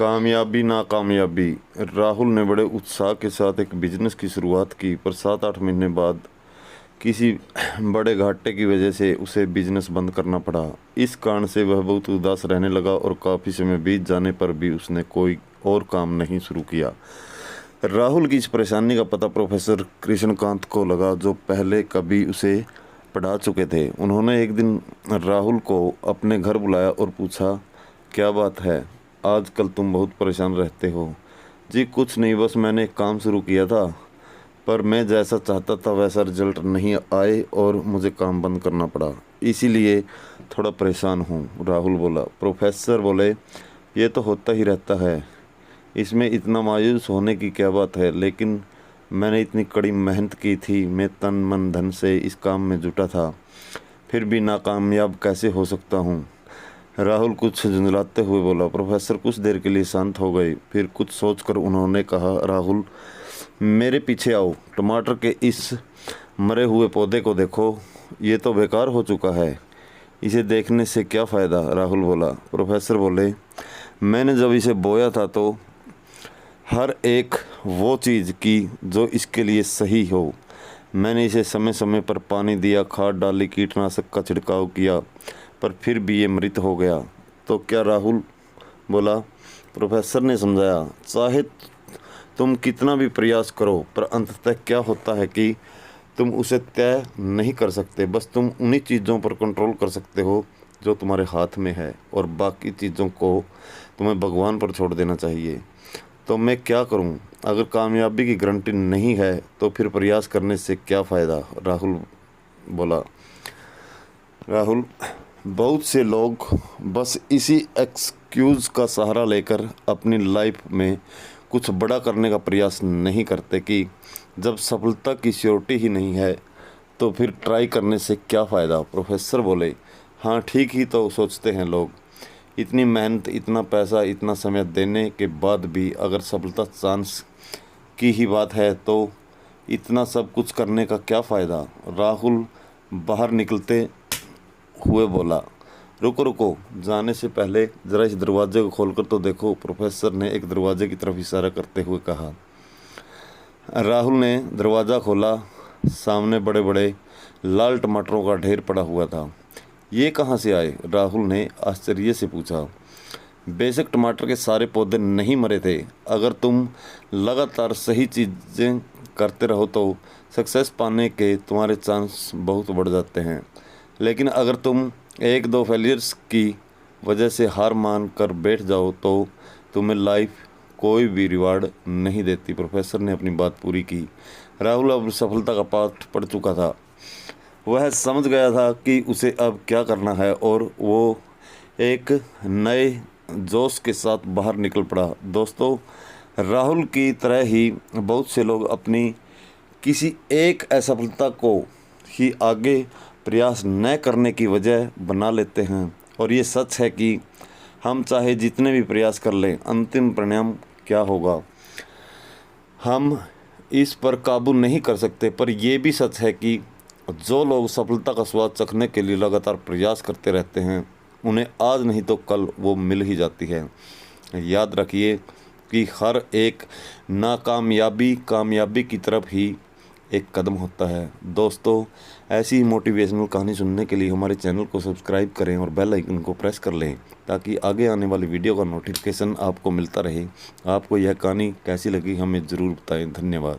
कामयाबी नाकामयाबी। राहुल ने बड़े उत्साह के साथ एक बिजनेस की शुरुआत की, पर 7-8 महीने बाद किसी बड़े घाटे की वजह से उसे बिजनेस बंद करना पड़ा। इस कारण से वह बहुत उदास रहने लगा और काफ़ी समय बीत जाने पर भी उसने कोई और काम नहीं शुरू किया। राहुल की इस परेशानी का पता प्रोफेसर कृष्णकांत को लगा, जो पहले कभी उसे पढ़ा चुके थे। उन्होंने एक दिन राहुल को अपने घर बुलाया और पूछा, क्या बात है, आजकल तुम बहुत परेशान रहते हो? जी कुछ नहीं, बस मैंने एक काम शुरू किया था, पर मैं जैसा चाहता था वैसा रिजल्ट नहीं आए और मुझे काम बंद करना पड़ा, इसीलिए थोड़ा परेशान हूँ, राहुल बोला। प्रोफेसर बोले, ये तो होता ही रहता है, इसमें इतना मायूस होने की क्या बात है, लेकिन मैंने इतनी कड़ी मेहनत की थी, मैं तन मन धन से इस काम में जुटा था, फिर भी नाकामयाब कैसे हो सकता हूँ? राहुल कुछ झुंझलाते हुए बोला। प्रोफेसर कुछ देर के लिए शांत हो गए, फिर कुछ सोचकर उन्होंने कहा, राहुल मेरे पीछे आओ, टमाटर के इस मरे हुए पौधे को देखो, ये तो बेकार हो चुका है, इसे देखने से क्या फ़ायदा? राहुल बोला। प्रोफेसर बोले, मैंने जब इसे बोया था तो हर एक वो चीज़ की जो इसके लिए सही हो। मैंने इसे समय समय पर पानी दिया, खाद डाली, कीटनाशक का छिड़काव किया, पर फिर भी ये मृत हो गया। तो क्या? राहुल बोला। प्रोफेसर ने समझाया, चाहे तुम कितना भी प्रयास करो, पर अंततः क्या होता है कि तुम उसे तय नहीं कर सकते। बस तुम उन्हीं चीज़ों पर कंट्रोल कर सकते हो जो तुम्हारे हाथ में है, और बाकी चीज़ों को तुम्हें भगवान पर छोड़ देना चाहिए। तो मैं क्या करूं? अगर कामयाबी की गारंटी नहीं है तो फिर प्रयास करने से क्या फ़ायदा? राहुल बोला। राहुल, बहुत से लोग बस इसी एक्सक्यूज़ का सहारा लेकर अपनी लाइफ में कुछ बड़ा करने का प्रयास नहीं करते कि जब सफलता की श्योरिटी ही नहीं है तो फिर ट्राई करने से क्या फ़ायदा? प्रोफेसर बोले, हाँ ठीक ही तो सोचते हैं लोग। इतनी मेहनत, इतना पैसा, इतना समय देने के बाद भी अगर सफलता चांस की ही बात है तो इतना सब कुछ करने का क्या फ़ायदा? राहुल बाहर निकलते हुए बोला। रुको रुको, जाने से पहले ज़रा इस दरवाजे को खोलकर तो देखो, प्रोफेसर ने एक दरवाजे की तरफ इशारा करते हुए कहा। राहुल ने दरवाज़ा खोला। सामने बड़े बड़े लाल टमाटरों का ढेर पड़ा हुआ था। ये कहाँ से आए? राहुल ने आश्चर्य से पूछा। बेशक टमाटर के सारे पौधे नहीं मरे थे। अगर तुम लगातार सही चीज़ें करते रहो तो सक्सेस पाने के तुम्हारे चांस बहुत बढ़ जाते हैं, लेकिन अगर तुम 1-2 फेलियर्स की वजह से हार मान कर बैठ जाओ तो तुम्हें लाइफ कोई भी रिवार्ड नहीं देती। प्रोफेसर ने अपनी बात पूरी की। राहुल अब सफलता का पाठ पढ़ चुका था। वह समझ गया था कि उसे अब क्या करना है, और वो एक नए जोश के साथ बाहर निकल पड़ा। दोस्तों, राहुल की तरह ही बहुत से लोग अपनी किसी एक असफलता को ही आगे प्रयास न करने की वजह बना लेते हैं, और ये सच है कि हम चाहे जितने भी प्रयास कर लें, अंतिम परिणाम क्या होगा हम इस पर काबू नहीं कर सकते। पर यह भी सच है कि जो लोग सफलता का स्वाद चखने के लिए लगातार प्रयास करते रहते हैं, उन्हें आज नहीं तो कल वो मिल ही जाती है। याद रखिए कि हर एक नाकामयाबी कामयाबी की तरफ ही एक कदम होता है। दोस्तों, ऐसी ही मोटिवेशनल कहानी सुनने के लिए हमारे चैनल को सब्सक्राइब करें और बेल आइकन को प्रेस कर लें, ताकि आगे आने वाली वीडियो का नोटिफिकेशन आपको मिलता रहे। आपको यह कहानी कैसी लगी हमें ज़रूर बताएं। धन्यवाद।